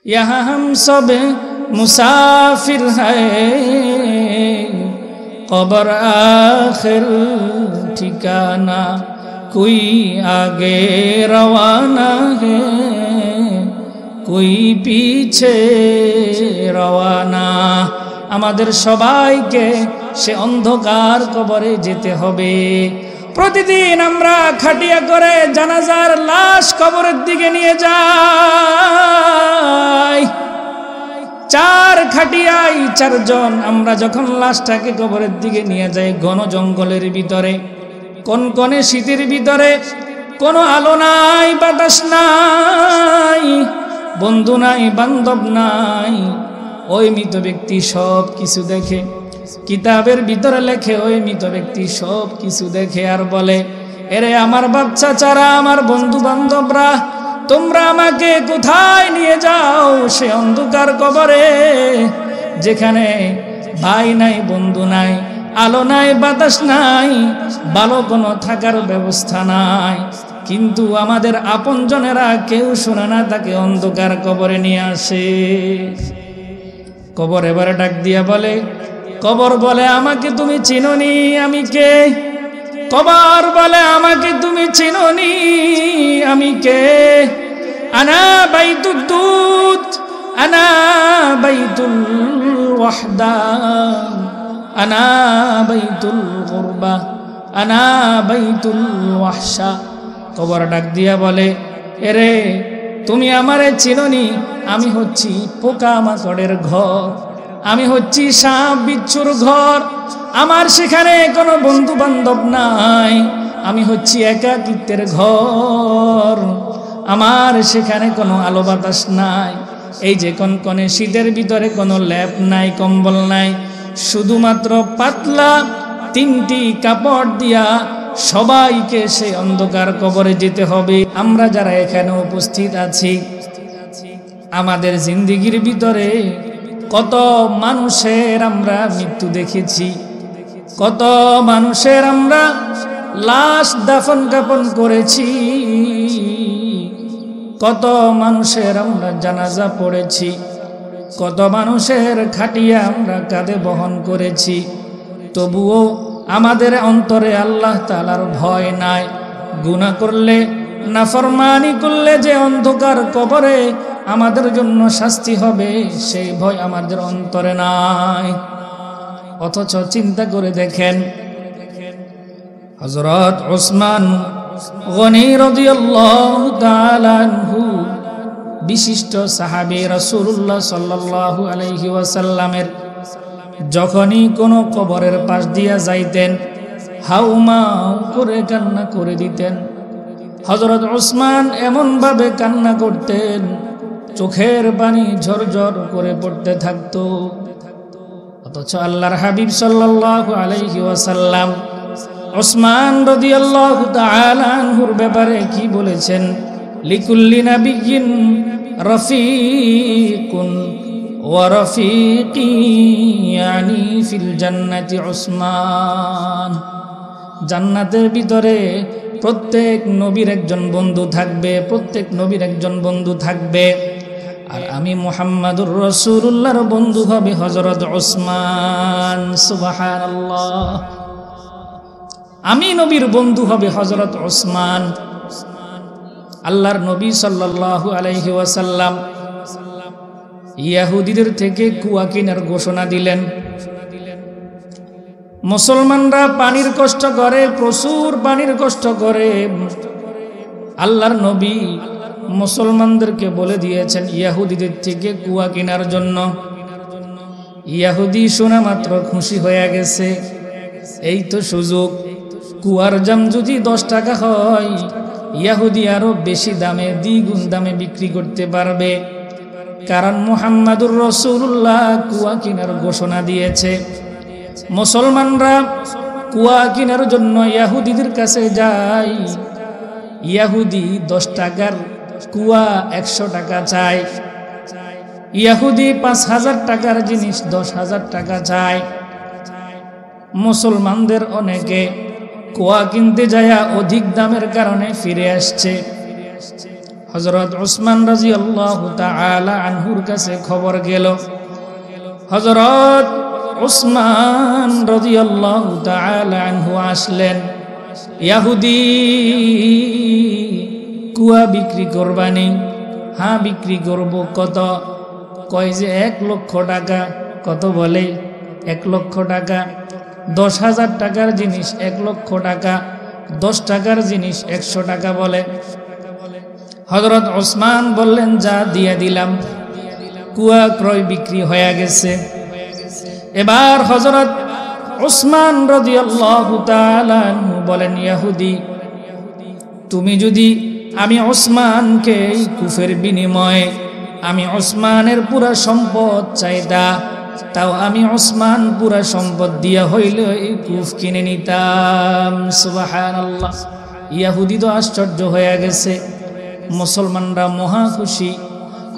यहाँ हम सब मुसाफिर हैं, कब्र आखिर ठिकाना, कोई आगे रवाना है, कोई पीछे रवाना। আমাদের সবাইকে সে অন্ধকার কবরে যেতে হবে। প্রতিদিন আমরা খাটিয়া করে জানাজার লাশ কবরের দিকে নিয়ে যাই। চার খাটিয়াই চারজন আমরা যখন লাশটাকে কবরের দিকে নিয়ে যাই, ঘন জঙ্গলের ভিতরে, কনকনে শীতের ভিতরে, কোনো আলো নাই, বাতাস নাই, বন্ধু নাই, বান্ধব নাই। ওই মৃত ব্যক্তি সব কিছু দেখে, কিতাবের ভিতরে লেখে ওই মৃত ব্যক্তি সব কিছু দেখে আর বলে, এরে আমার বাচ্চা চারা, আমার বন্ধু বান্ধবরা, তোমরা আমাকে কোথায় নিয়ে যাও? সে অন্ধকার কবরে, যেখানে ভাই নাই, বন্ধু নাই, আলো নাই, বাতাস নাই, ভালো কোনো থাকার ব্যবস্থা নাই। কিন্তু আমাদের আপনজনেরা কেউ শোনে না, তাকে অন্ধকার কবরে নিয়ে আসে। কবর এবারে ডাক দিয়া বলে, কবর বলে, আমাকে তুমি চিনোনি, আমি কে? কবর বলে, আমাকে তুমি চিনোনি, আমি কে? আনা বাইতুদ দুত, আনা বাইতুল ওয়াহদা, আনা বাইতুল গুরবা, আনা বাইতুল ওয়াহশা। কবর ডাক দিয়া বলে, এরে তুমি আমারে চিনোনি, আমি হচ্ছি পোকা মাকড়ের ঘর, আমি হচ্ছি সাপ বিচ্ছুর ঘর, আমার সেখানে কোনো বন্ধু বান্ধব নাই, আমি হচ্ছি একাকিত্বের ঘর, আমার সেখানে কোনো আলো বাতাস নাই। এই যে কনকনে শীতের ভিতরে কোনো ল্যাপ নাই, কম্বল নাই, শুধুমাত্র পাতলা তিনটি কাপড় দিয়া সবাইকে সে অন্ধকার কবরে যেতে হবে। আমরা যারা এখানে উপস্থিত আছি, আমাদের জিন্দেগির ভিতরে কত মানুষের আমরা মৃত্যু দেখেছি, কত মানুষের আমরা লাশ দাফন কাফন করেছি, কত মানুষের আমরা জানাজা পড়েছি, কত মানুষের খাটিয়া আমরা কাঁধে বহন করেছি। তবুও আমাদের অন্তরে আল্লাহ তাআলার ভয় নাই। গুনাহ করলে, নাফরমানি করলে যে অন্ধকার কবরে আমাদের জন্য শাস্তি হবে, সেই ভয় আমাদের অন্তরে নাই। অথচ চিন্তা করে দেখেন, হযরত উসমান গনি রাদিয়াল্লাহু তাআলা আনহু, বিশিষ্ট সাহাবী রাসূলুল্লাহ সাল্লাল্লাহু আলাইহি ওয়াসাল্লামের, যখনই কোনো কবরের পাশ দিয়া যাইতেন, হাউমাউ করে কান্না করে দিতেন। হযরত উসমান এমন ভাবে কান্না করতেন, চোখের পানি ঝরঝর করে পড়তে থাকতো। অথচ আল্লাহর হাবিব সাল্লাল্লাহু আলাইহি ওয়াসাল্লাম উসমান রাদিয়াল্লাহু তাআলা আনহুর ব্যাপারে কি বলেছেন? লিকুল্লি নাবিয়্যিন রাফিকুন ওয়া রাফিকি ইয়ানি ফিল জান্নাতি উসমান। জান্নাতের ভিতরে প্রত্যেক নবীর একজন বন্ধু থাকবে, প্রত্যেক নবীর একজন বন্ধু থাকবে, আর আমি মুহাম্মাদুর রাসূলুল্লাহর বন্ধু হবে হযরত উসমান। সুবহানাল্লাহ, আমি নবীর বন্ধু হবে হযরত উসমান। আল্লাহর নবী সাল্লাল্লাহু আলাইহি ওয়াসাল্লাম ইহুদিদের থেকে কুয়া কেনার ঘোষণা দিলেন। মুসলমানরা পানির কষ্ট করে, প্রচুর পানির কষ্ট করে। আল্লাহর নবী মুসলমানদেরকে বলে দিয়েছেন ইহুদিদের থেকে কুয়া কেনার জন্য। ইহুদি শোনা মাত্র খুশি হয়ে গেছে, এই তো সুযোগ। কুয়ার দাম যদি 10 টাকা হয়, ইহুদি আরো বেশি দামে, দ্বিগুণ দামে বিক্রি করতে পারবে। কারণ মুহাম্মাদুর রাসূলুল্লাহ কুয়া কেনার ঘোষণা দিয়েছে। মুসলমানরা কুয়া কেনার জন্য ইহুদিদের কাছে যায়। ইহুদি 10 টাকার কুয়া 100 টাকা চায়, ইহুদি 5000 টাকার জিনিস 10,000 টাকা চায়। মুসলমানদের অনেকে কুয়া কিনতে যায় অধিক দামের কারণে ফিরে আসছে। হযরত উসমান রাদিয়াল্লাহু তাআলা আনহুর কাছে খবর গেল। হযরত উসমান রাদিয়াল্লাহু তাআলা আনহু আসলেন, ইহুদি কুয়া বিক্রি করবানি? হ্যাঁ বিক্রি করব। কত? কয় যে 1 লক্ষ টাকা। কত বলে? 1 লক্ষ টাকা। 10,000 টাকার জিনিস 1 লক্ষ টাকা, 10 টাকার জিনিস 100 টাকা বলে। হযরত উসমান বললেন, যা দিয়ে দিলাম। কুয়া ক্রয় বিক্রি হয়ে গেছে। এবার হযরত উসমান রাদিয়াল্লাহু তাআলা আনহু বলেন, ইহুদি তুমি যদি আমি উসমানকে কুফের বিনিময়ে আমি উসমানের পুরা সম্পদ চাইতা, তাও আমি উসমান পুরা সম্পদ দিয়া হইল এই কুফ কিনে নিতাম। সুবহানাল্লাহ। ইহুদি তো আশ্চর্য হয়ে গেছে। মুসলমানরা মহা খুশি।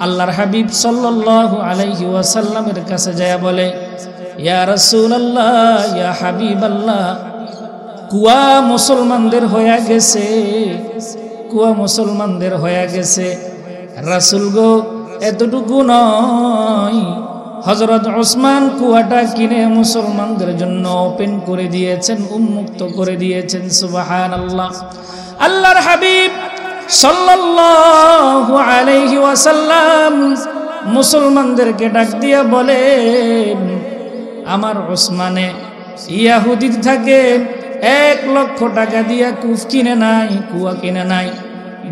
আল্লাহর হাবিব সাল্লাল্লাহু আলাইহি ওয়াসাল্লামের কাছে যায় বলে, ইয়া রাসূলুল্লাহ, ইয়া হাবিবাল্লাহ, কুয়া মুসলমানদের হয়ে গেছে, কুয়া মুসলমানদের হয়ে গেছে। রাসূল গো, এতটুকু নয়, হযরত উসমান কুয়াটা কিনে মুসলমানদের জন্য ওপেন করে দিয়েছেন, উন্মুক্ত করে দিয়েছেন। সুবহানাল্লাহ। আল্লাহর হাবিব সাল্লাল্লাহু আলাইহি ওয়াসাল্লাম মুসলমানদেরকে ডাক দিয়ে বলেন, আমার উসমানে ইহুদির থাকে 1 লক্ষ টাকা দিয়া কুফ কিনে নাই, কুয়া কিনে নাই,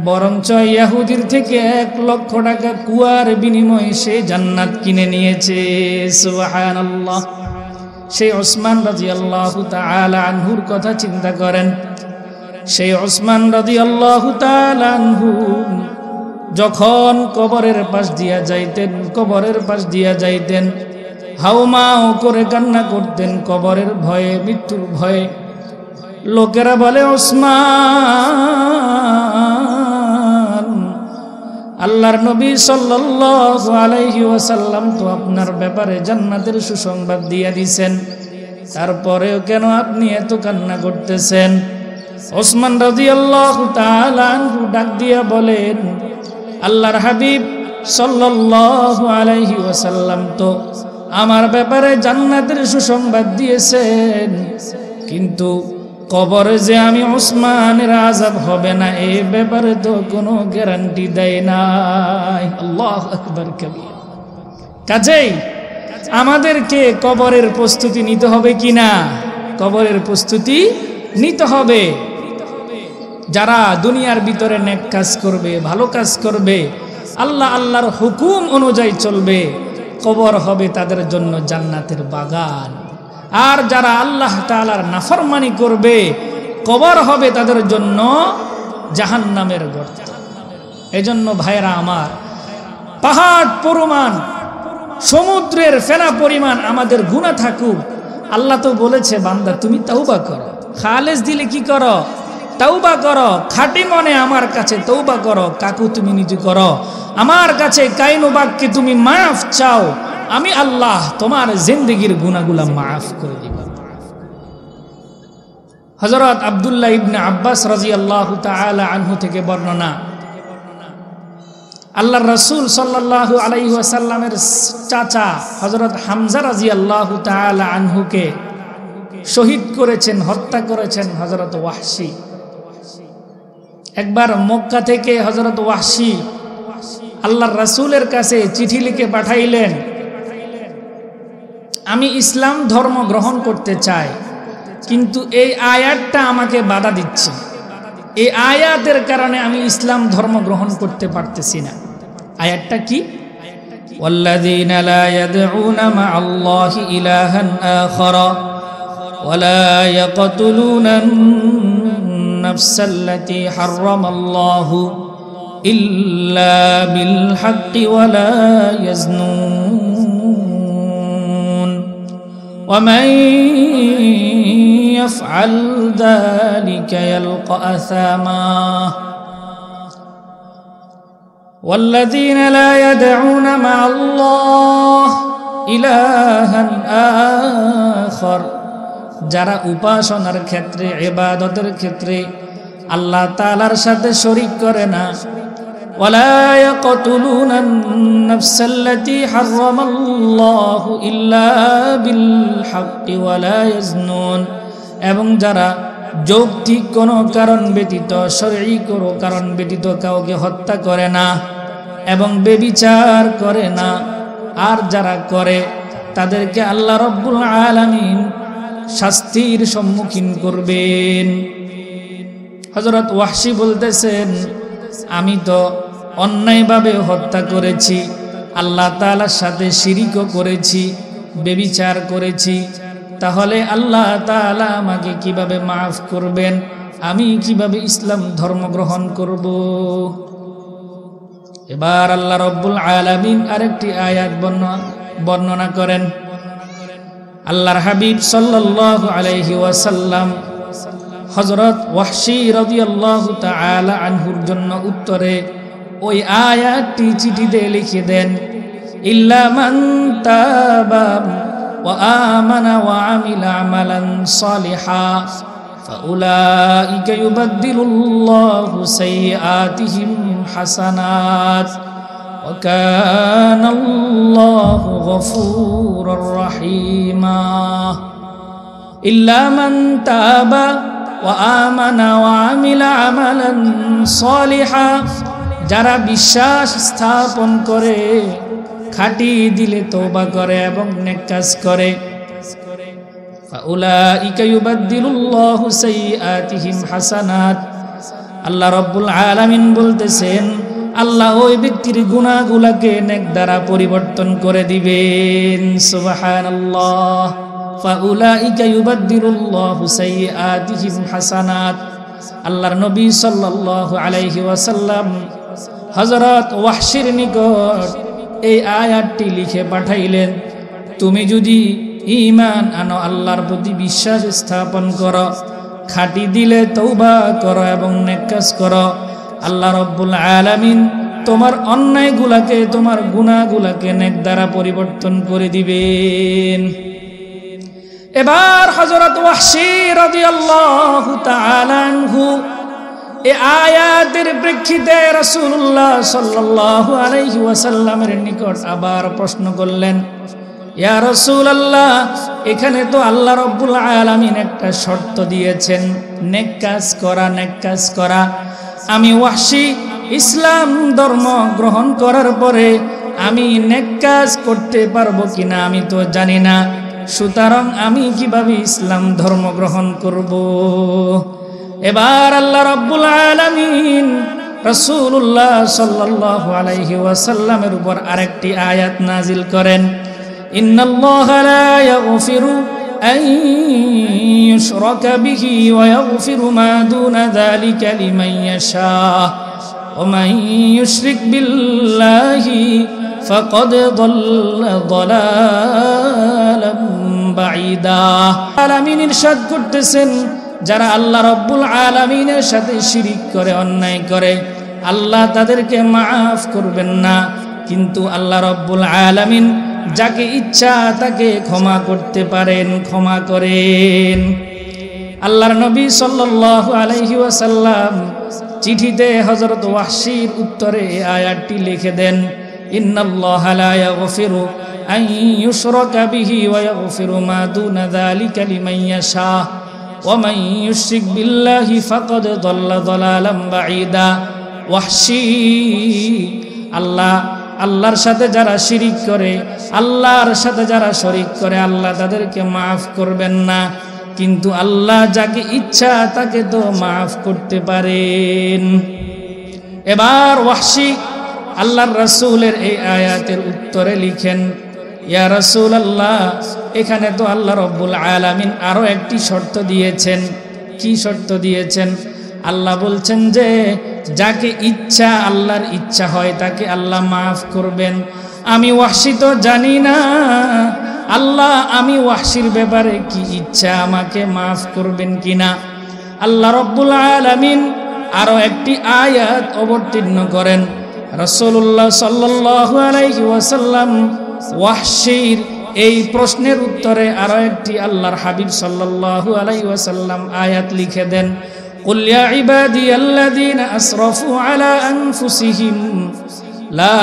বরঞ্চ ইহুদির থেকে 1 লক্ষ টাকা কুয়ার বিনিময়ে সে জান্নাত কিনে নিয়েছে। সুবহানাল্লাহ। সেই উসমান রাদিয়াল্লাহু তাআলা আনহুর কথা চিন্তা করেন। সেই উসমান রাদিয়াল্লাহু তাআলা আনহু যখন কবরের পাশ দিয়া যাইতেন, কবরের পাশ দিয়া যাইতেন, হাউমাউ করে কান্না করতেন কবরের ভয়ে, মৃত্যুর ভয়ে। লোকেরা বলে, উসমান, আল্লাহর নবী সাল্লাল্লাহু আলাইহি ওয়াসাল্লাম তো আপনার ব্যাপারে জান্নাতের সুসংবাদ দিয়ে দিয়েছেন, তারপরেও কেন আপনি এত কান্না করতেছেন? উসমান রাদিয়াল্লাহু তাআলা আনহু ডাক দিয়া বলেন, আল্লাহর হাবিব সাল্লাল্লাহু আলাইহি ওয়াসাল্লাম তো আমার ব্যাপারে জান্নাতের সুসংবাদ দিয়েছেন, কিন্তু কবরে যে আমি উসমানের আযাব হবে না এই ব্যাপারে তো কোনো গ্যারান্টি দেয় নাই। আল্লাহু আকবার কবীর। কাজেই আমাদেরকে কবরের প্রস্তুতি নিতে হবে কিনা? কবরের প্রস্তুতি নিতে হবে। যারা দুনিয়ার ভিতরে নেক কাজ করবে, ভালো কাজ করবে, আল্লাহ আল্লাহর হুকুম অনুযায়ী চলবে, কবর হবে তাদের জন্য জান্নাতের বাগান। আর যারা আল্লাহ তাআলার নাফরমানি করবে, কবর হবে তাদের জন্য জাহান্নামের গর্ত। এজন্য ভাইরা আমার, পাহাড় পরিমাণ, সমুদ্রের ফেনা পরিমাণ আমাদের গুনাহ থাকুক, আল্লাহ তো বলেছে, বান্দা তুমি তওবা করো। খালেস দিলে কি করো? তওবা করো। খাঁটি মনে আমার কাছে তওবা করো। কাকু তুমি নিজে করো, আমার কাছে কাইনো বাক্যে তুমি মাফ চাও, আমি আল্লাহ তোমার জিন্দেগীর গুনাহগুলা মাফ করে দিব। হযরত আব্দুল্লাহ ইবনে আব্বাস রাদিয়াল্লাহু তাআলা আনহু থেকে বর্ণনা, আল্লাহর রাসূল সাল্লাল্লাহু আলাইহি ওয়াসাল্লামের চাচা হযরত হামজা রাদিয়াল্লাহু তাআলা আনহুকে শহীদ করেছেন, হত্যা করেছেন হযরত ওয়াহশী। একবার মক্কা থেকে হযরত ওয়াহশী আল্লাহর রাসূলের কাছে চিঠি লিখে পাঠাইলেন, আমি ইসলাম ধর্ম গ্রহণ করতে চাই, কিন্তু এই আয়াতটা আমাকে বাধা দিচ্ছে, এই আয়াতের কারণে আমি ইসলাম ধর্ম গ্রহণ করতে পারতেছি না। আয়াতটা কি? ওয়াল্লাযীনা লা ইয়াদউনা মা'আল্লাহি ইলাহান আখারা ওয়ালা ইয়াকতুলুনান নাফসাল্লাতী হারামাল্লাহু ইল্লা বিল হাক্কি ওয়ালা ইয়াজনুন ওয়া মান ইয়াফআল যালিকা ইয়ালকা আসামা والذين لا يدعون مع الله إلها آخر, যারা উপাসনার ক্ষেত্রে, ইবাদতের ক্ষেত্রে আল্লাহ তাআলার সাথে শরীক করে না, ولا يقتلون النفس التي حرم الله إلا بالحق ولا يزنون এবং যারা যৌক্তিক কোনো কারণ ব্যতীত শরঈ কোনো কারণ ব্যতীত কাউকে হত্যা করে না এবং ব্যভিচার করে না, আর যারা করে তাদেরকে আল্লাহ রাব্বুল আলামিন শাস্তির সম্মুখীন করবেন। হযরত ওয়াহশী বলতেছেন, আমি তো অন্যায়ভাবে হত্যা করেছি, আল্লাহ তাআলার সাথে শিরিকও করেছি, ব্যভিচার করেছি, তাহলে আল্লাহ তাআলা আমাকে কিভাবে মাফ করবেন? আমি কিভাবে ইসলাম ধর্ম গ্রহণ করব? এবার আল্লাহ রাব্বুল আলামিন আরেকটি আয়াত বর্ণনা করেন। আল্লাহর হাবিব সাল্লাল্লাহু আলাইহি ওয়াসাল্লাম হযরত ওয়াহশী রাদিয়াল্লাহু তাআলা আনহুর জন্য উত্তরে ওই আয়াতটি চিঠিতে লিখে দেন, ইল্লা মান তাবা ওয়া আমানা ওয়া আমিলা আমালান সালিহা ফাউলাইকা ইউবাদদিলুল্লাহু সাইয়্যাতিহিম হাসানাত ওয়া কানাল্লাহু গফুরুর রহিমা। ইল্লা মান তাবা ওয়া আমানা ওয়া আমিলা আমালান সালিহা, যারা বিশ্বাস স্থাপন করে, খাঁটি দিলে তওবা করে এবং নেক কাজ করে, ফাউলাইকা ইউবাদদিলুল্লাহু সাইয়্যাতিহিম হাসানাত, আল্লাহ রাব্বুল আলামিন বলতেছেন আল্লাহ ওই ব্যক্তির গুনাহগুলোকে নেক দ্বারা পরিবর্তন করে দিবেন। সুবহানাল্লাহ। ফাউলাইকা ইউবাদদিলুল্লাহু সাইয়্যাতিহিম হাসানাত। আল্লাহর নবী সাল্লাল্লাহু আলাইহি ওয়াসাল্লাম হযরত ওয়াহশীর নিকট এই আয়াতটি লিখে পাঠাইলেন, তুমি যদি ঈমান আনো, আল্লাহর প্রতি বিশ্বাস স্থাপন করো, খাঁটি দিলে তওবা করো এবং নেক কাজ করো, আল্লাহ রাব্বুল আলামিন তোমার অন্যায়গুলোকে, তোমার গুনাহগুলোকে নেক দ্বারা পরিবর্তন করে দিবেন। এবার হযরত ওয়াহশী রাদিয়াল্লাহু তাআলা আনহু এই আয়াতের প্রেক্ষিতে রাসূলুল্লাহ সাল্লাল্লাহু আলাইহি ওয়াসাল্লামের নিকট আবার প্রশ্ন করলেন, ইয়া রাসূলুল্লাহ, এখানে তো আল্লাহ রাব্বুল আলামিন একটা শর্ত দিয়েছেন, নেক কাজ করা, নেক কাজ করা। আমি ওয়াহশী ইসলাম ধর্ম গ্রহণ করার পরে আমি নেক কাজ করতে পারবো কিনা আমি তো জানি না, সুতরাং আমি কিভাবে ইসলাম ধর্ম গ্রহণ করব? এবার আল্লাহ রাব্বুল আলামিন রাসূলুল্লাহ সাল্লাল্লাহু আলাইহি ওয়াসাল্লামের উপর আরেকটি আয়াত নাজিল করেন, ইন্নাল্লাহা লা ইয়াগফিরু আন ইউশরাকা বিহি ওয়া ইয়াগফিরু মা দুনা যালিকা লিমান ইয়াশা ওয়া মান ইউশরিক বিল্লাহি ফাকাদ দাল্লা দালালাম বাঈদা। আলামিন ইরশাদ করতেছেন, যারা আল্লাহ রাব্বুল আলামিনের সাথে শিরিক করে, অন্যায় করে, আল্লাহ তাদেরকে মাফ করবেন না, কিন্তু আল্লাহ রাব্বুল আলামিন যাকে ইচ্ছা তাকে ক্ষমা করতে পারেন, ক্ষমা করেন। আল্লাহর নবী সাল্লাল্লাহু আলাইহি ওয়াসাল্লাম চিঠিতে হযরত ওয়াহশীর উত্তরে এই আয়াতটি লিখে দেন, ইন্নাল্লাহা লা ইয়াগফিরু আন ইউশরাকা বিহি ওয়া ইয়াগফিরু মা দুনা যালিকা লিমান ইয়াশা ওয়া মান ইউশরিক বিল্লাহি ফাকাদ দাল্লা দালালাম বাঈদা। ওয়াহশী, আল্লাহর সাথে যারা শিরিক করে, আল্লাহর সাথে যারা শরীক করে, আল্লাহ তাদেরকে মাফ করবেন না, কিন্তু আল্লাহ যাকে ইচ্ছা তাকে তো মাফ করতে পারেন। এবার ওয়াহশী আল্লাহর রাসূলের এই আয়াতের উত্তরে লিখেন, ইয়া রাসূলুল্লাহ, এখানে তো আল্লাহ রাব্বুল আলামিন আরো একটি শর্ত দিয়েছেন। কি শর্ত দিয়েছেন? আল্লাহ বলছেন যে যাকে ইচ্ছা, আল্লাহর ইচ্ছা হয় তাকে আল্লাহ মাফ করবেন। আমি ওয়াহশী তো জানি না আল্লাহ আমি ওয়াহশীর ব্যাপারে কি ইচ্ছা, আমাকে মাফ করবেন কিনা। আল্লাহ রাব্বুল আলামিন আরো একটি আয়াত অবতীর্ণ করেন। রাসূলুল্লাহ সাল্লাল্লাহু আলাইহি ওয়াসাল্লাম ওয়াহশীর এই প্রশ্নের উত্তরে আরো একটি আল্লাহর হাবিব সাল্লাল্লাহু আলাইহি ওয়াসাল্লাম আয়াত লিখে দেন, কুল ইয়া ইবাদিয়াল্লাযীনা আসরাফু আলা আনফুসিহিম লা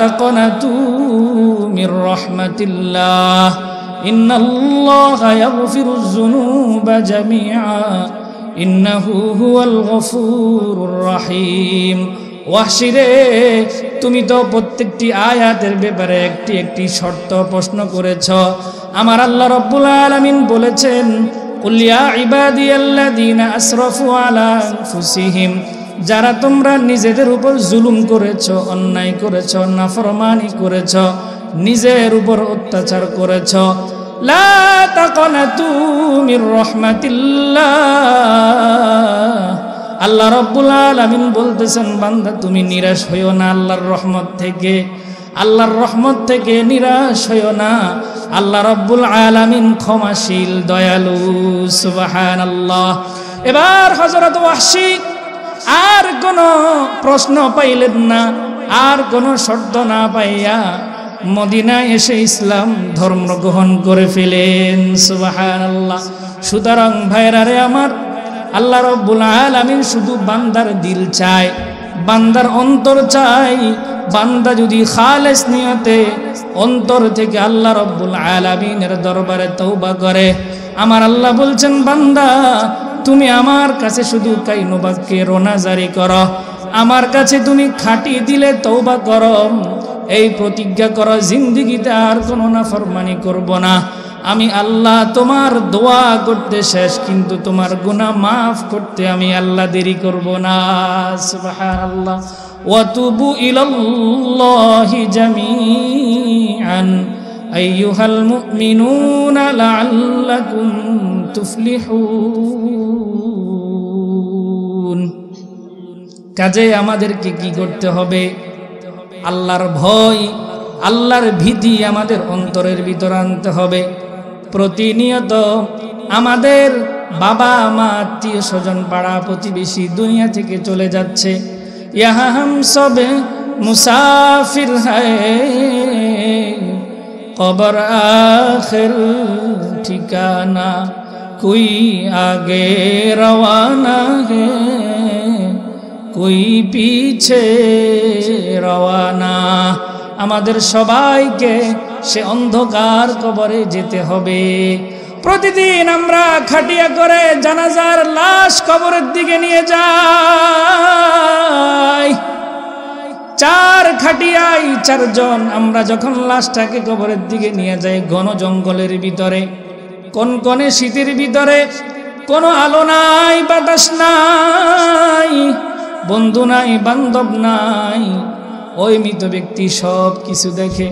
তাকনাতু মির রাহমাতিল্লাহ ইন্নাল্লাহা ইয়াগফিরুয যুনুবা জামিআ ইন্নাহু হুয়াল গফুরুর রহিম। ওয়াহশিরে, তুমি তো প্রত্যেকটি আয়াতের ব্যাপারে একটি একটি শর্ত প্রশ্ন করেছ। আমার আল্লাহ রাব্বুল আলামিন বলেছেন, কুল ইয়া ইবাদিয়াল্লাযীনা আসরাফু আলা আনফুসিহিম, যারা তোমরা নিজেদের উপর জুলুম করেছ, অন্যায় করেছ, নাফরমানি করেছ, নিজের উপর অত্যাচার করেছ, লা তাকনাতু মির রাহমাতিল্লাহ, আল্লাহ রাব্বুল আলামিন বলতেছেন, বান্দা তুমি নিরাশ হইও না আল্লাহর রহমত থেকে, আল্লাহর রহমত থেকে নিরাশ হইও না। আল্লাহ রাব্বুল আলামিন ক্ষমাশীল, দয়ালু। সুবহানাল্লাহ। এবার হযরত ওয়াহশী আর কোনো প্রশ্ন পাইলেন না, আর কোনো শর্ত না পাইয়া মদিনায় এসে ইসলাম ধর্ম গ্রহণ করে ফেলেন। সুবহানাল্লাহ। সুতরাং ভাইরা রে আমার, আল্লাহ রাব্বুল আলামিন শুধু বান্দার দিল চায়, বান্দার অন্তর চাই। বান্দা যদি খালেস নিয়তে অন্তর থেকে আল্লাহ রাব্বুল আলামিনের দরবারে তওবা করে, আমার আল্লাহ বলছেন, বান্দা তুমি আমার কাছে শুধু কাইনো বাক্যে রোনা জারি করো, আমার কাছে তুমি খাঁটি দিলে তওবা করো, এই প্রতিজ্ঞা করো জিন্দেগিতে আর কোনো নাফরমানি করব না। আমি আল্লাহ তোমার দোয়া করতে শেষ, কিন্তু তোমার গুনাহ মাফ করতে আমি আল্লাহ দেরি করব না। সুবহানাল্লাহ। ওয়া তুবু ইলাল্লাহি জামিআন আইয়ুহাল মুমিনুনা লাআল্লাকুম তুফলিহুন। কাজে আমাদেরকে কি করতে হবে? আল্লাহর ভয়, আল্লাহর ভীতি আমাদের অন্তরের ভিতর আনতে হবে। প্রতিনিয়ত আমাদের বাবা মা, আত্মীয় স্বজন, পাড়া প্রতিবেশী দুনিয়া থেকে চলে যাচ্ছে। ইহা হাম সব মুসাফির হ্যায়, কবর আখির ঠিকানা, কোই আগে রওয়ানা হ্যায়, কোই পিছে রওয়ানা। আমাদের সবাইকে সে অন্ধকার কবরে যেতে হবে। প্রতিদিন আমরা খাটিয়া করে জানাজার লাশ কবরের দিকে নিয়ে যাই। চার খাটিয়াই চারজন আমরা যখন লাশটাকে কবরের দিকে নিয়ে যাই, ঘন জঙ্গলের ভিতরে, কনকনে শীতের ভিতরে, কোনো আলো নাই, বাতাস নাই, বন্ধু নাই, বান্ধব নাই। ওই মৃত ব্যক্তি সব কিছু দেখে,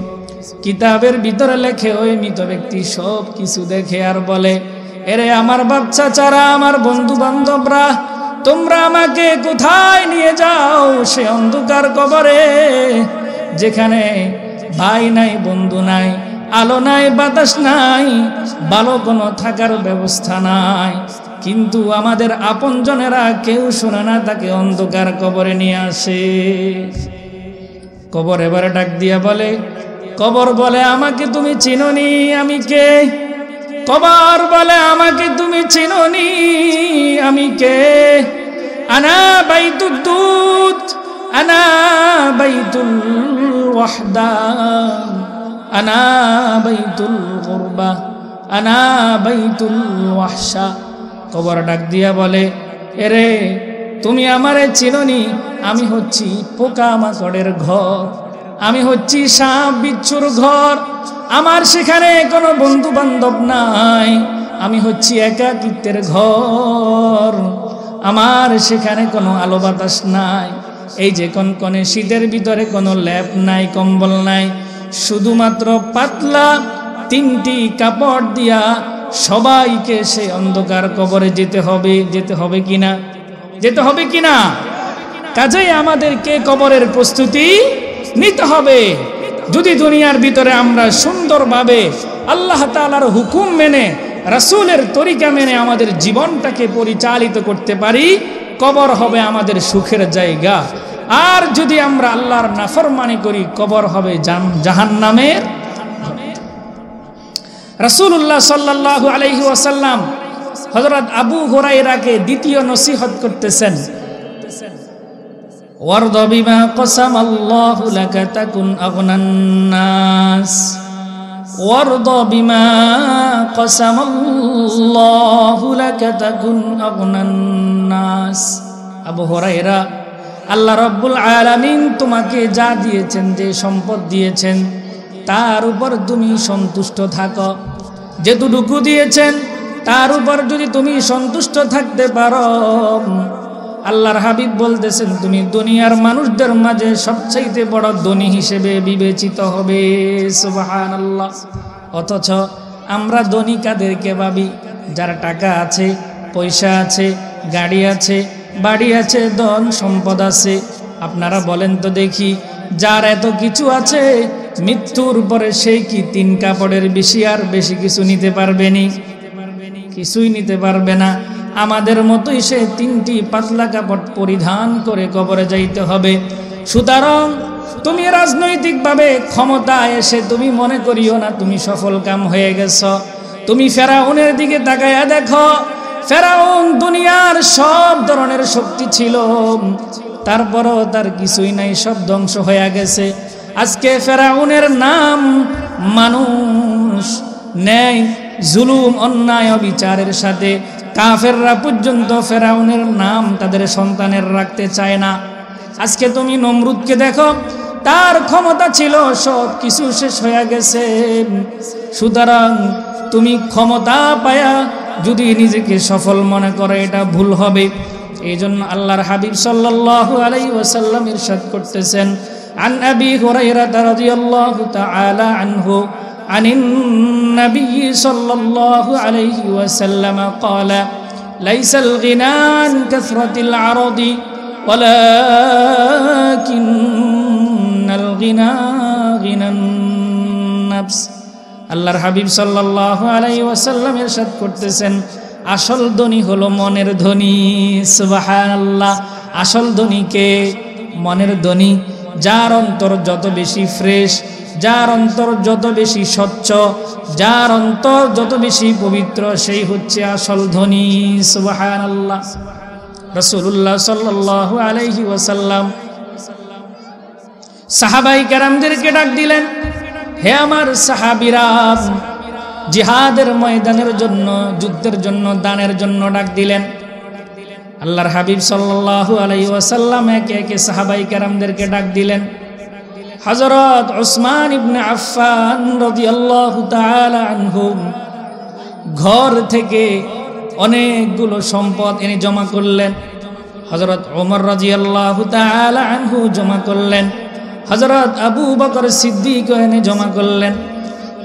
কিতাবের ভিতরে লেখে, ওই মৃত ব্যক্তি সব কিছু দেখে আর বলে, এরে আমার বাচ্চা চারা, আমার বন্ধু বান্ধবরা, তোমরা আমাকে কোথায় নিয়ে যাও? সে অন্ধকার কবরে, যেখানে ভাই নাই, বন্ধু নাই, আলো নাই, বাতাস নাই, ভালো কোনো থাকার ব্যবস্থা নাই। কিন্তু আমাদের আপনজনেরা কেউ শোনে না, তাকে অন্ধকার কবরে নিয়ে আসে। কবর এবারে ডাক দিয়া বলে, কবর বলে, আমাকে তুমি চিনোনি, আমি কে? কবর বলে, আমাকে তুমি চিনোনি, আমি কে? আনা বাইতুদ দুত, আনা বাইতুল ওয়াহদা, আনা বাইতুল গুরবা, আনা বাইতুল ওয়াহশা। কবর ডাক দিয়া বলে, এরে তুমি আমারে চিনোনি, আমি হচ্ছি পোকা মাকড়ের ঘর, আমি হচ্ছি সাপ বিচ্ছুর ঘর, আমার সেখানে কোনো বন্ধু বান্ধব নাই, আমি হচ্ছি একাকিত্বের ঘর, আমার সেখানে কোনো আলো বাতাস নাই। এই যে কনকনে শীতের ভিতরে কোনো ল্যাপ নাই, কম্বল নাই, শুধুমাত্র পাতলা তিনটি কাপড় দিয়া সবাইকে সে অন্ধকার কবরে যেতে হবে। যেতে হবে কিনা? যেতে হবে কিনা? কাজেই আমাদেরকে কবরের প্রস্তুতি নিতে হবে। যদি দুনিয়ার ভিতরে আমরা সুন্দরভাবে আল্লাহ তাআলার হুকুম মেনে, রাসূলের তরিকা মেনে আমাদের জীবনটাকে পরিচালিত করতে পারি, কবর হবে আমাদের সুখের জায়গা। আর যদি আমরা আল্লাহর নাফরমানি করি, কবর হবে জাহান্নামের। রাসূলুল্লাহ সাল্লাল্লাহু আলাইহি ওয়াসাল্লাম হযরত আবু হুরায়রাকে দ্বিতীয় নসিহত করতেছেন, ওয়ারদ বিমা কসামাল্লাহু লাকা তাকুন আগনান নাস, ওয়ারদ বিমা কসামাল্লাহু লাকা তাকুন আগনান নাস। আবু হুরায়রা, আল্লাহ রাব্বুল আলামিন তোমাকে যা দিয়েছেন, যে সম্পদ দিয়েছেন, তার উপর তুমি সন্তুষ্ট থাকো। যেটুকু দিয়েছেন তার উপর যদি তুমি সন্তুষ্ট থাকতে পারো, আল্লাহর হাবিব বলতেছেন তুমি দুনিয়ার মানুষদের মাঝে সবচাইতে বড় ধনী হিসেবে বিবেচিত হবে। সুবহানাল্লাহ। অথচ আমরা ধনী কাদেরকে ভাবি? যার টাকা আছে, পয়সা আছে, গাড়ি আছে, বাড়ি আছে, ধন সম্পদ আছে। আপনারা বলেন তো দেখি, যার এত কিছু আছে, মৃত্যুর পরে সেই কি 3 কাপড়ের বেশি আর বেশি কিছু নিতে পারবেনি? কিছুই নিতে পারবে না। আমাদের মতোই সে 3টি পাতলা কাপড় পরিধান করে কবরে যাইতে হবে। সুতরাং তুমি রাজনৈতিকভাবে ক্ষমতায় এসে তুমি মনে করিও না তুমি সফল কাম হয়ে গেছ। তুমি ফেরাউনের দিকে তাকায়া দেখো, ফেরাউন দুনিয়ার সব ধরনের শক্তি ছিল, তারপরও তার কিছুই নাই, সব ধ্বংস হয়ে গেছে। আজকে ফেরাউনের নাম মানুষ ন্যায়, জুলুম, অন্যায়, অবিচারের সাথে কাফেররা পর্যন্ত ফেরাউনের নাম তাদের সন্তানের রাখতে চায় না। আজকে তুমি নমরুদকে দেখো, তার ক্ষমতা ছিল, সব কিছু শেষ হয়ে গেছে। সুতরাং তুমি ক্ষমতা পায়া যদি নিজেকে সফল মনে করো, এটা ভুল হবে। এই জন্য আল্লাহর হাবিব সাল্লাল্লাহু আলাইহি ওয়াসাল্লাম ইরশাদ করতেছেন, আন আবি হুরায়রা রাদিয়াল্লাহু তাআলা আনহু আনিন নবী সাল্লাল্লাহু আলাইহি ওয়াসাল্লাম ক্বালা লাইসাল গিনা আন কাসরাতিল আরদি ওয়ালাকিন্নাল গিনা গিনান নাফস। আল্লাহর হাবিব সাল্লাল্লাহু আলাইহি ওয়াসাল্লাম ইরশাদ করতেছেন, আসল ধনী হলো মনের ধনী। সুবহানাল্লাহ। আসল ধনীকে? মনের ধনী। যার অন্তর যত বেশি ফ্রেশ, যার অন্তর যত বেশি স্বচ্ছ, যার অন্তর যত বেশি পবিত্র, সেই হচ্ছে আসল ধনী। সুবহানাল্লাহ। রাসূলুল্লাহ সাল্লাল্লাহু আলাইহি ওয়াসাল্লাম সাহাবায়ে কেরামদেরকে ডাক দিলেন, হে আমার সাহাবীরা, জিহাদের ময়দানের জন্য, যুদ্ধের জন্য, দানের জন্য ডাক দিলেন। আল্লাহর হাবিব সাল্লাল্লাহু আলাইহি ওয়াসাল্লাম একে একে সাহাবায়ে কেরামদেরকে ডাক দিলেন। হযরত উসমান ইবনে আফফান রাদিয়াল্লাহু তাআলা আনহু ঘর থেকে অনেকগুলো সম্পদ এনে জমা করলেন। হযরত ওমর রাদিয়াল্লাহু তাআলা আনহু জমা করলেন। হযরত আবু বকর সিদ্দিক এনে জমা করলেন।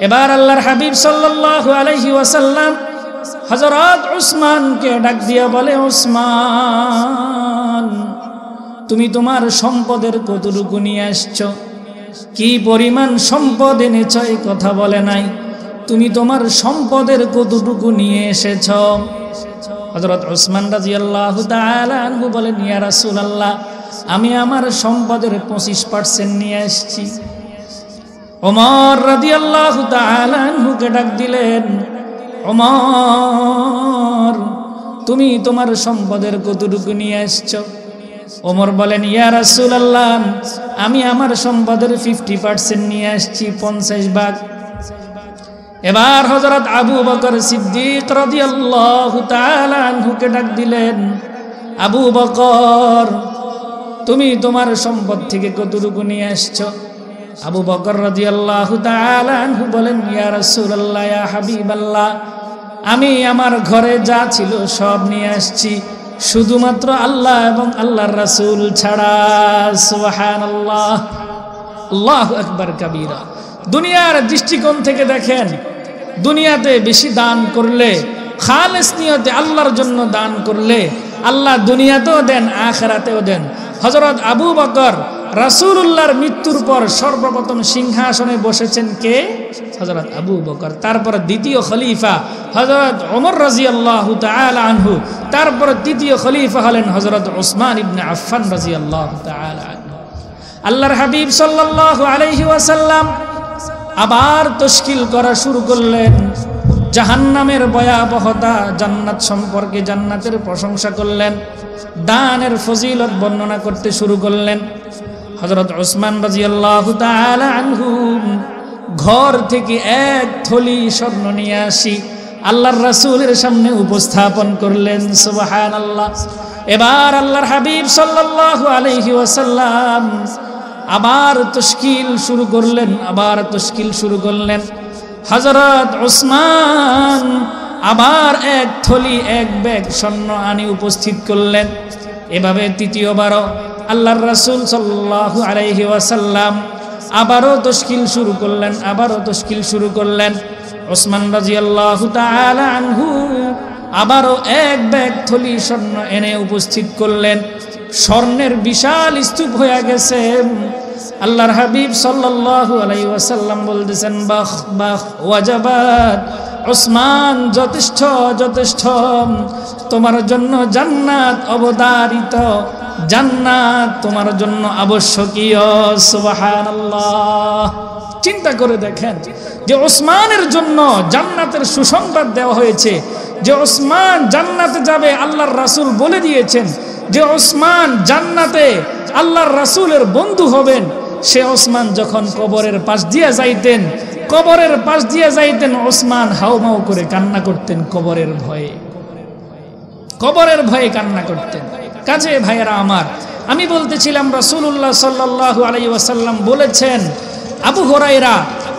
এবার আল্লাহর হাবিব সাল্লাল্লাহু আলাইহি ওয়াসাল্লাম হযরত উসমানকে ডাক দিয়ে বলে, উসমান, তুমি তোমার সম্পদের কতটুকু নিয়ে আসছো? কি পরিমাণ সম্পদ এনেছ এই কথা বলে নাই, তুমি তোমার সম্পদের কতটুকু নিয়ে এসেছ? হযরত উসমান রাদিয়াল্লাহু তাআলা আনহু বলেন, ইয়া রাসূলুল্লাহ, আমি আমার সম্পদের 25% নিয়ে আসছি। ওমর রাদিয়াল্লাহু তাআলা আনহুকে ডাক দিলেন, ওমর, তুমি তোমার সম্পদের কতটুকু নিয়ে আসছো? ওমর বলেন, ইয়া রাসূলুল্লাহ, আমি আমার সম্পদের 50% নিয়ে আসছি, 50 ভাগ। এবার হযরত আবু বকর সিদ্দিক রাদিয়াল্লাহু তাআলা আনহুকে ডাক দিলেন, আবু বকর, তুমি তোমার সম্পদ থেকে কতটুকু নিয়ে আসছো? আবু বকর রাদিয়াল্লাহু তাআলা আনহু বলেন, ইয়া রাসূলুল্লাহ, ইয়া হাবিবাল্লাহ, আমি আমার ঘরে যা ছিল সব নিয়ে আসছি, শুধুমাত্র আল্লাহ এবং আল্লাহর রাসূল ছাড়া। সুবহানাল্লাহ। আল্লাহু আকবার কাবীরা। দুনিয়ার দৃষ্টিকোণ থেকে দেখেন, দুনিয়াতে বেশি দান করলে, খালেস নিয়তে আল্লাহর জন্য দান করলে, আল্লাহ দুনিয়াতেও দেন, আখিরাতেও দেন। হযরত আবু বকর রাসূলুল্লাহর মৃত্যুর পর সর্বপ্রথম সিংহাসনে বসেছেন কে? হযরত আবু বকর। তারপর দ্বিতীয় খলিফা হযরত ওমর রাদিয়াল্লাহু তাআলা আনহু। তারপর তৃতীয় খলিফা হলেন হযরত উসমান ইবনে আফফান রাদিয়াল্লাহু তাআলা আনহু। আল্লাহর হাবিব সাল্লাল্লাহু আলাইহি ওয়াসাল্লাম আবার তাশকিল করা শুরু করলেন। জাহান্নামের ভয়াবহতা, জান্নাত সম্পর্কে জান্নাতের প্রশংসা করলেন, দানের ফজিলত বর্ণনা করতে শুরু করলেন। হযরত উসমান রাদিয়াল্লাহু তাআলা আনহু ঘর থেকে এক থলি স্বর্ণ নিয়ে আসি আল্লাহর রাসূলের সামনে উপস্থাপন করলেন। সুবহানাল্লাহ। এবার আল্লাহর হাবিব সাল্লাল্লাহু আলাইহি ওয়াসাল্লাম আবার তশকিল শুরু করলেন। হযরত উসমান আবার এক থলি এক ব্যাগ স্বর্ণ আনি উপস্থিত করলেন। এভাবে তৃতীয়বারও আল্লাহর রাসূল সাল্লাল্লাহু আলাইহি ওয়াসাল্লাম আবারও তশকিল শুরু করলেন। উসমান রাদিয়াল্লাহু তাআলা আনহু আবারও এক ব্যাগ থলি স্বর্ণ এনে উপস্থিত করলেন। স্বর্ণের বিশাল স্তূপ হয়ে গেছে। আল্লাহর হাবিব সাল্লাল্লাহু আলাইহি ওয়াসাল্লাম বলতেছেন, বাহ বাহ ওয়াজাবাত, উসমান যথেষ্ট, তোমার জন্য জান্নাত অবধারিত, জান্নাত তোমার জন্য আবশ্যকীয়। সুবহানাল্লাহ। চিন্তা করে দেখেন যে উসমানের জন্য জান্নাতের সুসংবাদ দেওয়া হয়েছে, যে উসমান জান্নাতে যাবে আল্লাহর রাসূল বলে দিয়েছেন, যে উসমান জান্নাতে আল্লাহর রাসূলের বন্ধু হবেন। সে উসমান যখন কবরের পাশ দিয়ে যাইতেন উসমান হাউমাউ করে কান্না করতেন, কবরের ভয়ে কান্না করতেন। কাজে ভাইয়েরা আমার, আমি বলতেছিলাম রাসূলুল্লাহ সাল্লাল্লাহু আলাইহি ওয়াসাল্লাম বলেছেন, আবু হুরায়রা,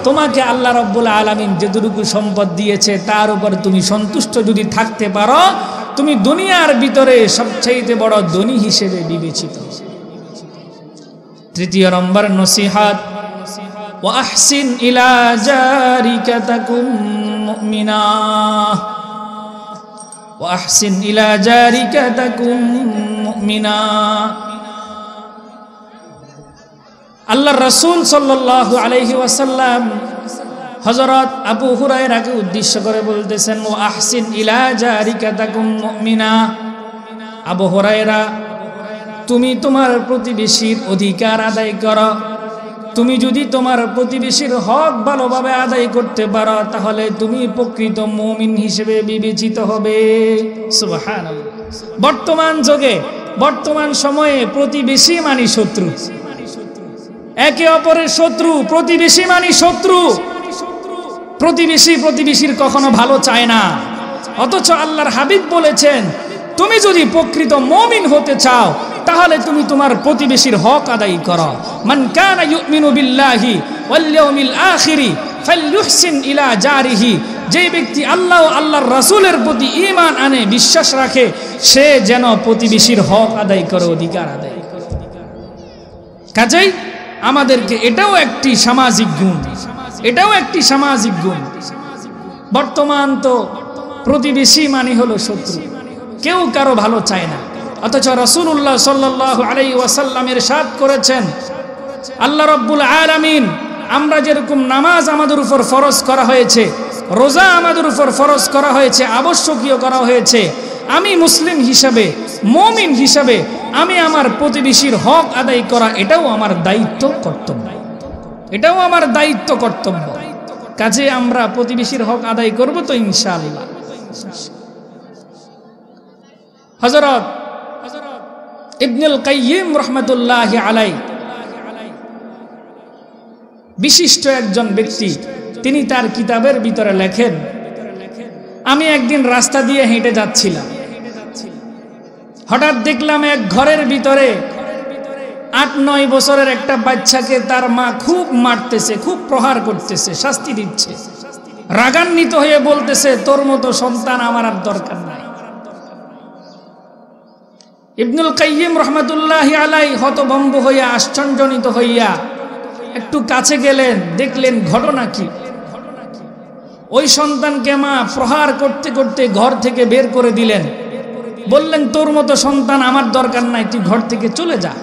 তোমাকে আল্লাহ রাব্বুল আলামিন যেটুকু সম্পদ দিয়েছে তার উপর তুমি সন্তুষ্ট যদি থাকতে পারো, তুমি দুনিয়ার ভিতরে সবচেয়ে বড় ধনী হিসেবে বিবেচিত। তৃতীয় নম্বর নসিহত, ওয়া আহসিন ইলা জারিকা তাকুম মুমিনা, ওয়া আহসিন ইলা জারিকা তাকুম মুমিনা। আল্লাহর রাসূল সাল্লাল্লাহু আলাইহি ওয়াসাল্লাম হযরত আবু হুরায়রাকে উদ্দেশ্য করে বলতেছেন, ওয়া আহসিন ইলা জারিকা তাকুম মুমিনা। আবু হুরায়রা, তুমি তোমার প্রতিবেশীর অধিকার আদায় করো। তুমি যদি তোমার প্রতিবেশীর হক ভালোভাবে আদায় করতে পারো তাহলে তুমি প্রকৃত মুমিন হিসেবে বিবেচিত হবে। সুবহানাল্লাহ। বর্তমান সময়ে প্রতিবেশী মানে শত্রু, একে অপরের শত্রু, প্রতিবেশী মানে শত্রু। প্রতিবেশীর কখনো ভালো চায় না। অথচ আল্লাহর হাবিব বলেছেন, তুমি যদি প্রকৃত মুমিন হতে চাও তাহলে তুমি তোমার প্রতিবেশীর হক আদায় করো। মান কানা ইউমিনু বিল্লাহি ওয়াল ইয়াউমিল আখিরি ফালইউহসিন ইলা জারিহি। যে ব্যক্তি আল্লাহ ও আল্লাহর রাসূলের প্রতি ঈমান আনে, বিশ্বাস রাখে, সে যেন প্রতিবেশীর হক আদায় করে, অধিকার আদায় করে। কাজেই আমাদেরকে এটাও একটি সামাজিক গুণ। বর্তমান তো প্রতিবেশী মানে হলো শত্রু, কেউ কারো ভালো চায় না। অথচ রাসূলুল্লাহ সাল্লাল্লাহু আলাইহি ওয়াসাল্লাম ইরশাদ করেছেন, আল্লাহ রাব্বুল আলামিন আমরা যেরকম নামাজ আমাদের উপর ফরজ করা হয়েছে, রোজা আমাদের উপর ফরজ করা হয়েছে, আবশ্যকীয় করা হয়েছে, আমি মুসলিম হিসাবে, মুমিন হিসাবে আমি আমার প্রতিবেশীর হক আদায় করা এটাও আমার দায়িত্ব কর্তব্য। কাজে আমরা প্রতিবেশীর হক আদায় করব তো ইনশাআল্লাহ। হযরত ইবনুল কাইয়িম রাহমাতুল্লাহি আলাইহি বিশিষ্ট একজন ব্যক্তি, তিনি তার কিতাবের ভিতরে লেখেন, আমি একদিন রাস্তা দিয়ে হেঁটে যাচ্ছিলাম, হঠাৎ দেখলাম এক ঘরের ভিতরে ৮-৯ বছরের একটা বাচ্চাকে তার মা খুব মারতেছে, খুব প্রহার করতেছে, শাস্তি দিচ্ছে। রাগান্বিত হয়ে বলতেছে, তোর মতো সন্তান আমার আর দরকার নাই। ইবনুল কাইয়িম রাহমাতুল্লাহি আলাইহি হতভম্ব হইয়া, আশ্চর্যজনিত হইয়া একটু কাছে গেলেন, দেখলেন ঘটনা কি। ওই সন্তানকে মা প্রহার করতে করতে ঘর থেকে বের করে দিলেন, বললেন, তোর মতো সন্তান আমার দরকার নাই, তুই ঘর থেকে চলে যা।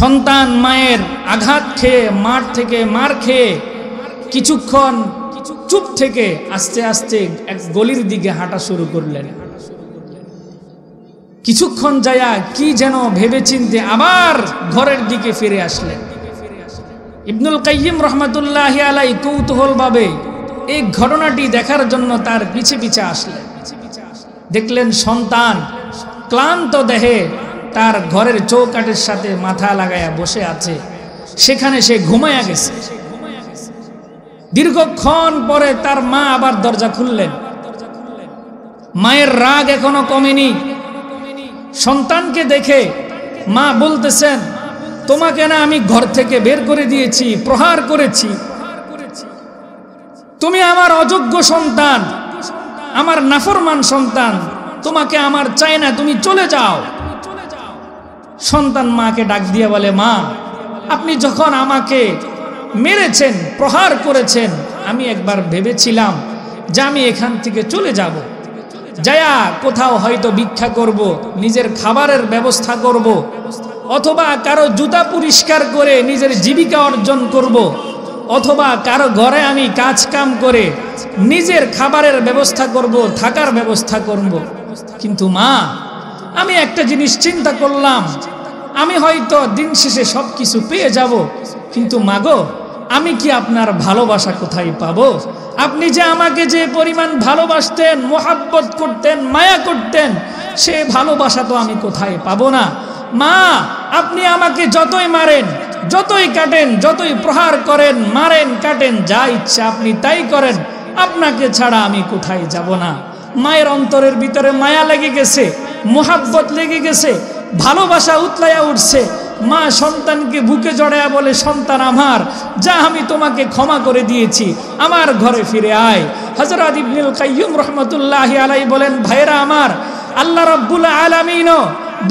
সন্তান মায়ের আঘাত খেয়ে, মার খেয়ে কিছুক্ষণ চুপ থেকে আস্তে আস্তে এক গলির দিকে হাঁটা শুরু করলেন। কিছুক্ষণ যায়া কি যেন ভেবেচিন্তে আবার ঘরের দিকে ফিরে আসলেন। ইবনুল কাইয়িম রাহমাতুল্লাহি আলাইহি কৌতূহল ভাবে এই ঘটনাটি দেখার জন্য তার পিছে পিছে আসলেন। দেখলেন সন্তান ক্লান্ত দেহে তার ঘরের চৌকাঠের সাথে মাথা লাগায়া বসে আছে, সেখানে সে ঘুমায়া গেছে। দীর্ঘক্ষণ পরে তার মা আবার দরজা খুললেন। মায়ের রাগ এখনো কমেনি। সন্তানকে দেখে মা বলতেছেন, তোমাকে না আমি ঘর থেকে বের করে দিয়েছি, প্রহার করেছি, তুমি আমার অযোগ্য সন্তান, আমার নাফরমান সন্তান, তোমাকে আমার চাই না, তুমি চলে যাও। সন্তান মাকে ডাক দিয়ে বলে, মা আপনি যখন আমাকে মেরেছেন, প্রহার করেছেন, আমি একবার ভেবেছিলাম যে আমি এখান থেকে চলে যাব, যায়া কোথাও হয়তো ভিক্ষা করব, নিজের খাবারের ব্যবস্থা করব, অথবা কারো জুতা পরিষ্কার করে নিজের জীবিকা অর্জন করব, অথবা কারো ঘরে আমি কাজ কাম করে নিজের খাবারের ব্যবস্থা করব, থাকার ব্যবস্থা করব। কিন্তু মা, আমি একটা জিনিস চিন্তা করলাম, আমি হয়তো দিন শেষে সব কিছু পেয়ে যাব, কিন্তু মাগো আমি কি আপনার ভালোবাসা কোথায় পাবো? আপনি যে আমাকে যে পরিমাণ ভালোবাসতেন, মোহাব্বত করতেন, মায়া করতেন, সে ভালোবাসা তো আমি কোথায় পাবো না। মা আপনি আমাকে যতই মারেন, যতই কাটেন, যতই প্রহার করেন, মারেন কাটেন, যা ইচ্ছা আপনি তাই করেন, আপনাকে ছাড়া আমি কোথায় যাব না। মায়ের অন্তরের ভিতরে মায়া লেগে গেছে, মোহাব্বত লেগে গেছে, ভালোবাসা উতলাইয়া উঠছে। মা সন্তানকে বুকে জড়ায়া বলে, সন্তান আমার, যা আমি তোমাকে ক্ষমা করে দিয়েছি, আমার ঘরে ফিরে আয়। হযরত ইবনুল কাইয়্যিম রাহমাতুল্লাহি আলাইহি বলেন, ভাইরা আমার, আল্লাহ রাব্বুল আলামিন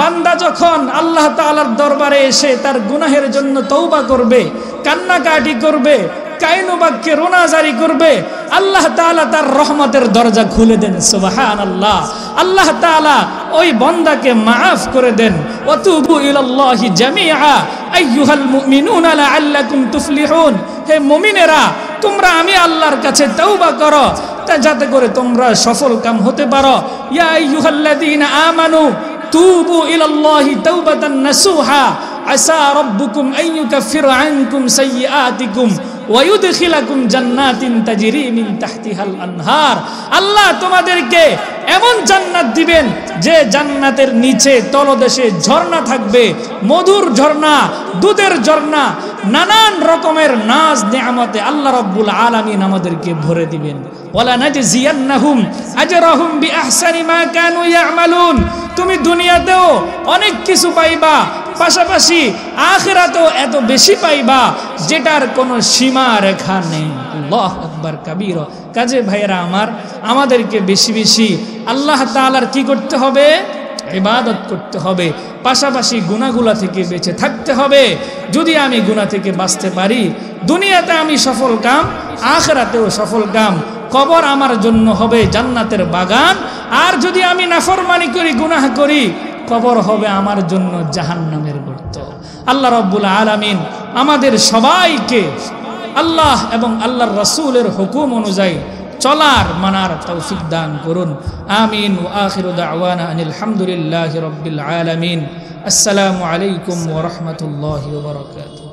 বান্দা যখন আল্লাহ তাআলার দরবারে এসে তার গুনাহের জন্য তওবা করবে, কান্নাকাটি করবে, কায়নুবাক্যে রোনা জারি করবে, আল্লাহ তাআলা তার রহমতের দরজা খুলে দেন। সুবহানাল্লাহ। আল্লাহ তাআলা ওই বান্দাকে মাফ করে দেন। ওয়াতুবু ইলাল্লাহি জামিআ আইয়ুহাল মুমিনুনা লাআল্লাকুম তুফলিহুন। হে মুমিনেরা, তোমরা আমি আল্লাহর কাছে তওবা করো, যাতে করে তোমরা সফল কাম হতে পারো। ইয়া আইয়ুহাল্লাযীনা আমানু তুবু ইলাল্লাহি তাওবাতান নাসুহা আসা রাব্বুকুম আন ইউকাফিরা আনকুম সাইয়্যাতিকুম ওয়া ইউদখিলাকুম জান্নাতিন তাজরি মিন তাহতিহাল আনহার। আল্লাহ তোমাদেরকে এমন জান্নাত দিবেন যে জান্নাতের নিচে তলদেশে ঝর্ণা থাকবে, মধুর ঝর্ণা, দুধের ঝর্ণা, নানান রকমের নাজ নিয়ামতে আল্লাহ রাব্বুল আলামিন আমাদেরকে ভরে দিবেন। ওয়ালা নাজজিয়ান্নাহুম আজরাহুম বিআহসানি মা কানু ইয়ামালুন। তুমি দুনিয়াতেও অনেক কিছু পাইবা, পাশাপাশি আখিরাতেও এত বেশি পাইবা যেটার কোনো সীমা রেখা নেই। আল্লাহু আকবার কাবীরা। কাজে ভাইয়েরা আমার, আমাদেরকে বেশি বেশি আল্লাহ তাআলার কি করতে হবে? ইবাদত করতে হবে, পাশাপাশি গুনাহগুলা থেকে বেঁচে থাকতে হবে। যদি আমি গুনাহ থেকে বাঁচতে পারি, দুনিয়াতে আমি সফল কাম, আখিরাতেও সফল কাম। কবর আমার জন্য হবে জান্নাতের বাগান। আর যদি আমি নাফরমানি করি, গুনাহ করি, কবর হবে আমার জন্য জাহান্নামের গর্ত। আল্লাহ রাব্বুল আলামিন আমাদের সবাইকে আল্লাহ এবং আল্লাহর রাসূলের হুকুম অনুযায়ী চলার মানার তৌফিক দান করুন। আমিন। ওয়া আখিরু দাওয়ানা আনিল হামদুলিল্লাহি রাব্বিল আলামিন। আসসালামু আলাইকুম ওয়া রাহমাতুল্লাহি ওয়া বারাকাতুহু।